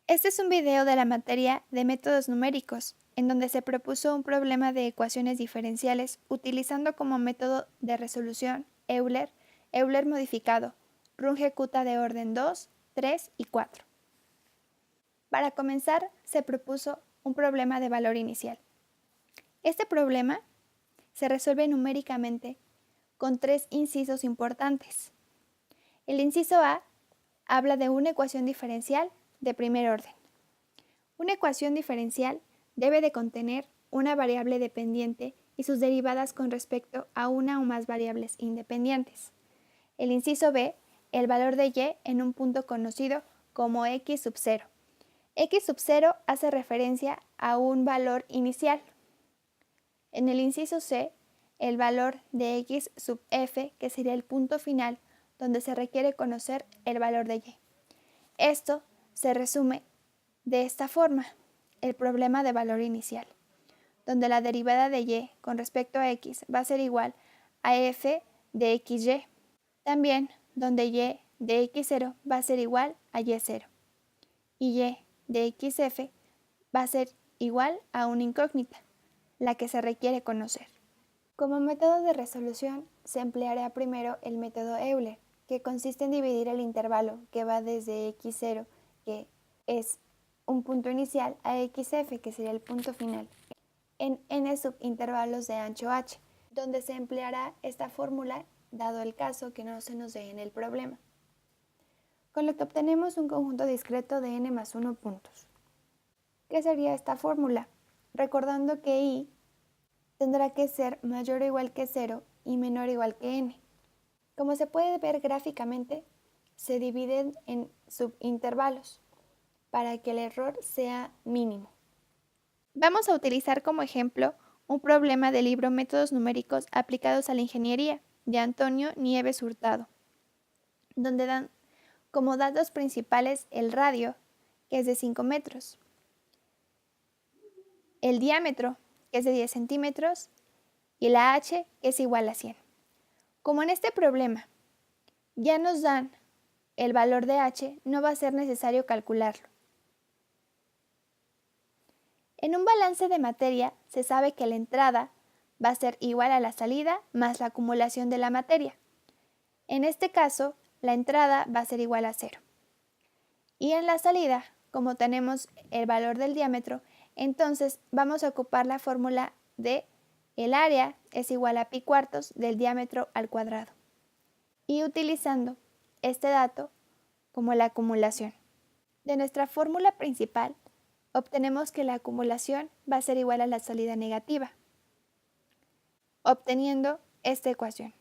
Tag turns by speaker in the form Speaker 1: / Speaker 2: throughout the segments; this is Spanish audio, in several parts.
Speaker 1: Este es un video de la materia de métodos numéricos, en donde se propuso un problema de ecuaciones diferenciales utilizando como método de resolución Euler, Euler modificado, Runge-Kutta de orden 2, 3 y 4. Para comenzar, se propuso un problema de valor inicial. Este problema se resuelve numéricamente con tres incisos importantes. El inciso A habla de una ecuación diferencial de primer orden. Una ecuación diferencial debe de contener una variable dependiente y sus derivadas con respecto a una o más variables independientes. El inciso B, el valor de y en un punto conocido como x sub 0. X sub 0 hace referencia a un valor inicial. En el inciso C, el valor de x sub f, que sería el punto final donde se requiere conocer el valor de y. Esto se resume de esta forma: el problema de valor inicial, donde la derivada de y con respecto a x va a ser igual a f de xy. También donde y de x0 va a ser igual a y0 y y de xf va a ser igual a una incógnita, la que se requiere conocer. Como método de resolución se empleará primero el método Euler, que consiste en dividir el intervalo que va desde x0, que es un punto inicial, a xf, que sería el punto final, en n subintervalos de ancho h, donde se empleará esta fórmula dado el caso que no se nos dé en el problema, con lo que obtenemos un conjunto discreto de n más 1 puntos. ¿Qué sería esta fórmula? Recordando que i tendrá que ser mayor o igual que 0 y menor o igual que n. Como se puede ver gráficamente, se dividen en subintervalos para que el error sea mínimo. Vamos a utilizar como ejemplo un problema del libro Métodos numéricos aplicados a la ingeniería de Antonio Nieves Hurtado, donde dan como datos principales el radio, que es de 5 metros, el diámetro, que es de 10 centímetros, y la h, que es igual a 100. Como en este problema ya nos dan el valor de h, no va a ser necesario calcularlo. En un balance de materia se sabe que la entrada va a ser igual a la salida más la acumulación de la materia. En este caso, la entrada va a ser igual a 0. Y en la salida, como tenemos el valor del diámetro, entonces vamos a ocupar la fórmula de el área es igual a pi cuartos del diámetro al cuadrado. Y utilizando este dato como la acumulación. De nuestra fórmula principal, obtenemos que la acumulación va a ser igual a la salida negativa, obteniendo esta ecuación.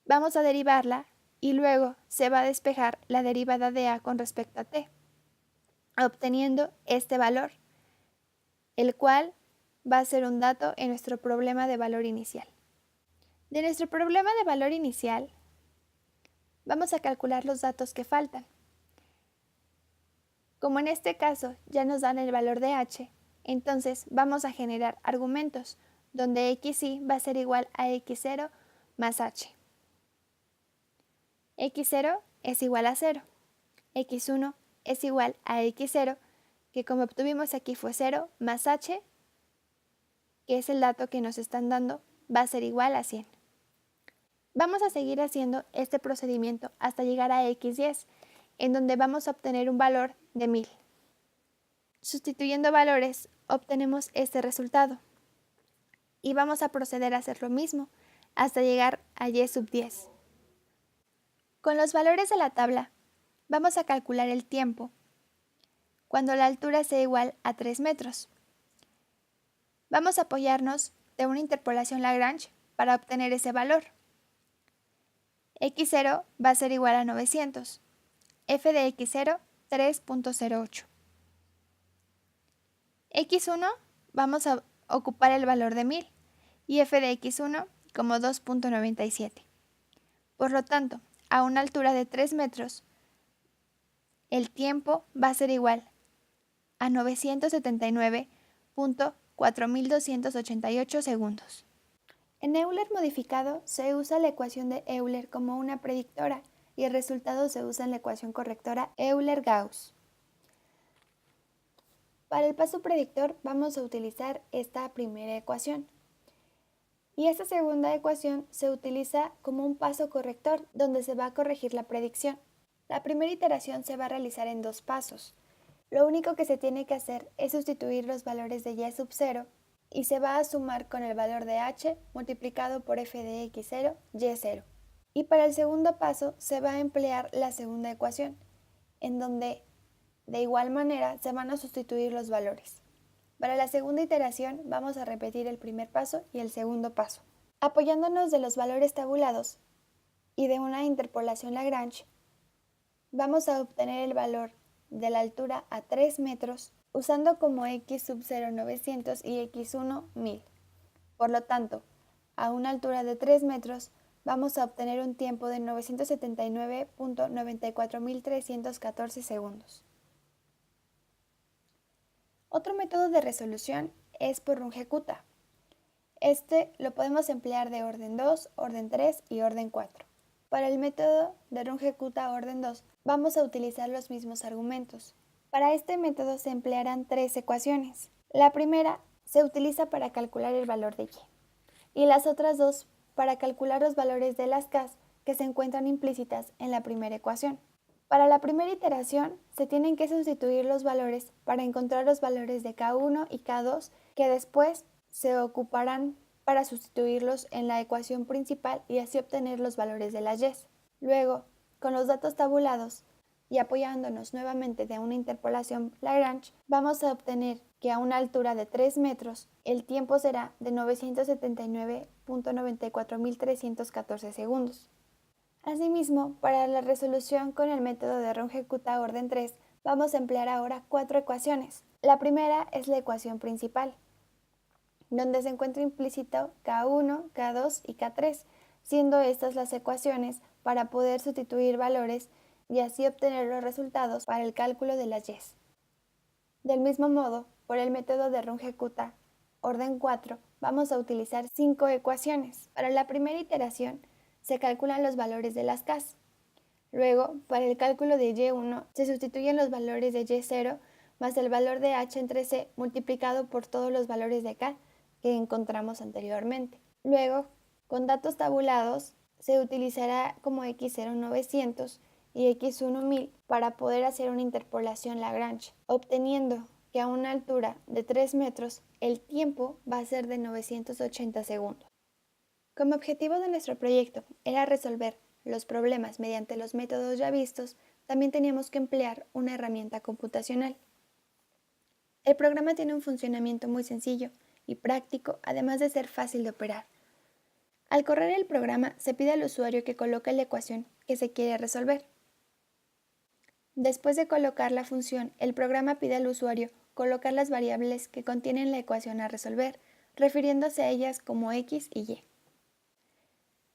Speaker 1: Vamos a derivarla y luego se va a despejar la derivada de a con respecto a t, obteniendo este valor, el cual va a ser un dato en nuestro problema de valor inicial. De nuestro problema de valor inicial, vamos a calcular los datos que faltan. Como en este caso ya nos dan el valor de h, entonces vamos a generar argumentos, donde xy va a ser igual a x0 más h. x0 es igual a 0, x1 es igual a x0, que como obtuvimos aquí fue 0, más h, que es el dato que nos están dando, va a ser igual a 100. Vamos a seguir haciendo este procedimiento hasta llegar a x10, en donde vamos a obtener un valor de 1000. Sustituyendo valores, obtenemos este resultado. Y vamos a proceder a hacer lo mismo hasta llegar a y sub 10. Con los valores de la tabla, vamos a calcular el tiempo cuando la altura sea igual a 3 metros. Vamos a apoyarnos de una interpolación Lagrange para obtener ese valor. x0 va a ser igual a 900, f de x0 3.08. x1 vamos a ocupar el valor de 1000 y f de x1 como 2.97. Por lo tanto, a una altura de 3 metros, el tiempo va a ser igual a 979.4288 segundos. En Euler modificado se usa la ecuación de Euler como una predictora y el resultado se usa en la ecuación correctora Euler-Gauss. Para el paso predictor vamos a utilizar esta primera ecuación. Y esta segunda ecuación se utiliza como un paso corrector donde se va a corregir la predicción. La primera iteración se va a realizar en 2 pasos. Lo único que se tiene que hacer es sustituir los valores de y sub 0 y se va a sumar con el valor de h multiplicado por f de x0, y0. Y para el segundo paso se va a emplear la segunda ecuación, en donde de igual manera se van a sustituir los valores. Para la segunda iteración vamos a repetir el primer paso y el segundo paso. Apoyándonos de los valores tabulados y de una interpolación Lagrange, vamos a obtener el valor de la altura a 3 metros usando como x sub 0 900 y x1 1000. Por lo tanto, a una altura de 3 metros vamos a obtener un tiempo de 979.94314 segundos. Otro método de resolución es por Runge-Kutta. Este lo podemos emplear de orden 2, orden 3 y orden 4. Para el método de Runge-Kutta orden 2 vamos a utilizar los mismos argumentos. Para este método se emplearán 3 ecuaciones. La primera se utiliza para calcular el valor de y las otras 2 para calcular los valores de las K que se encuentran implícitas en la primera ecuación. Para la primera iteración se tienen que sustituir los valores para encontrar los valores de K1 y K2 que después se ocuparán para sustituirlos en la ecuación principal y así obtener los valores de las y. Luego, con los datos tabulados y apoyándonos nuevamente de una interpolación Lagrange, vamos a obtener que a una altura de 3 metros el tiempo será de 979.94314 segundos. Asimismo, para la resolución con el método de Runge-Kutta orden 3, vamos a emplear ahora 4 ecuaciones. La primera es la ecuación principal, donde se encuentra implícito K1, K2 y K3, siendo estas las ecuaciones para poder sustituir valores y así obtener los resultados para el cálculo de las y. Del mismo modo, por el método de Runge-Kutta orden 4, vamos a utilizar 5 ecuaciones. Para la primera iteración, se calculan los valores de las K. Luego, para el cálculo de Y1, se sustituyen los valores de Y0 más el valor de H entre C multiplicado por todos los valores de K que encontramos anteriormente. Luego, con datos tabulados, se utilizará como x0 900 y x1 1000 para poder hacer una interpolación Lagrange, obteniendo que a una altura de 3 metros el tiempo va a ser de 980 segundos. Como objetivo de nuestro proyecto era resolver los problemas mediante los métodos ya vistos, también teníamos que emplear una herramienta computacional. El programa tiene un funcionamiento muy sencillo y práctico, además de ser fácil de operar. Al correr el programa, se pide al usuario que coloque la ecuación que se quiere resolver. Después de colocar la función, el programa pide al usuario colocar las variables que contienen la ecuación a resolver, refiriéndose a ellas como x y y.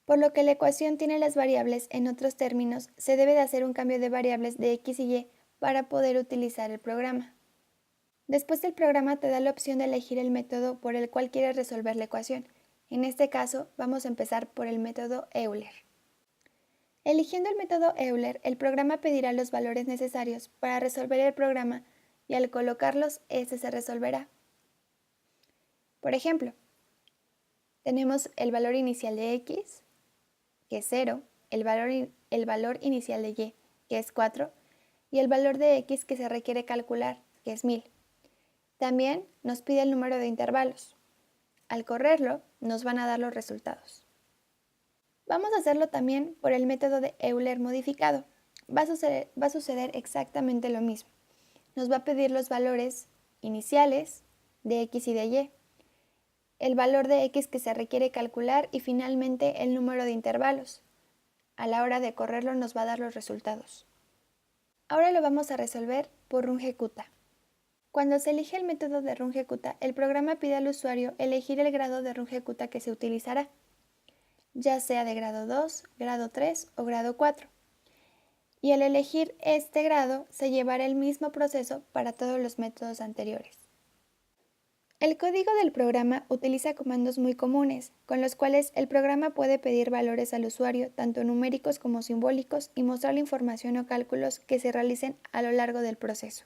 Speaker 1: Por lo que la ecuación tiene las variables en otros términos, se debe de hacer un cambio de variables de x y y para poder utilizar el programa. Después el programa te da la opción de elegir el método por el cual quieres resolver la ecuación. En este caso, vamos a empezar por el método Euler. Eligiendo el método Euler, el programa pedirá los valores necesarios para resolver el programa y al colocarlos, este se resolverá. Por ejemplo, tenemos el valor inicial de x, que es 0, el valor inicial de y, que es 4, y el valor de x que se requiere calcular, que es 1000. También nos pide el número de intervalos. Al correrlo, nos van a dar los resultados. Vamos a hacerlo también por el método de Euler modificado. Va a suceder exactamente lo mismo. Nos va a pedir los valores iniciales de x y de y, el valor de x que se requiere calcular y finalmente el número de intervalos. A la hora de correrlo nos va a dar los resultados. Ahora lo vamos a resolver por Runge-Kutta. Cuando se elige el método de Runge-Kutta, el programa pide al usuario elegir el grado de Runge-Kutta que se utilizará, ya sea de grado 2, grado 3 o grado 4. Y al elegir este grado se llevará el mismo proceso para todos los métodos anteriores. El código del programa utiliza comandos muy comunes, con los cuales el programa puede pedir valores al usuario, tanto numéricos como simbólicos, y mostrar la información o cálculos que se realicen a lo largo del proceso.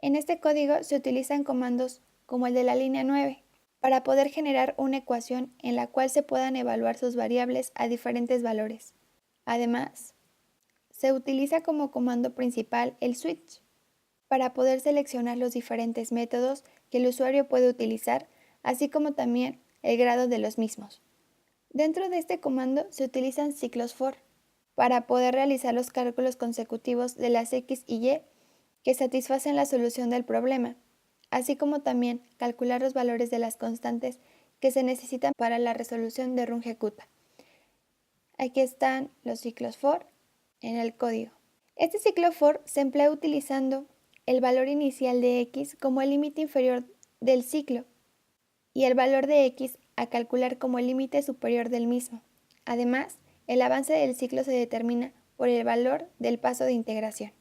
Speaker 1: En este código se utilizan comandos como el de la línea 9 para poder generar una ecuación en la cual se puedan evaluar sus variables a diferentes valores. Además, se utiliza como comando principal el switch para poder seleccionar los diferentes métodos que el usuario puede utilizar, así como también el grado de los mismos. Dentro de este comando se utilizan ciclos for para poder realizar los cálculos consecutivos de las x y y que satisfacen la solución del problema, así como también calcular los valores de las constantes que se necesitan para la resolución de Runge-Kutta. Aquí están los ciclos for en el código. Este ciclo for se emplea utilizando el valor inicial de x como el límite inferior del ciclo y el valor de x a calcular como el límite superior del mismo. Además, el avance del ciclo se determina por el valor del paso de integración.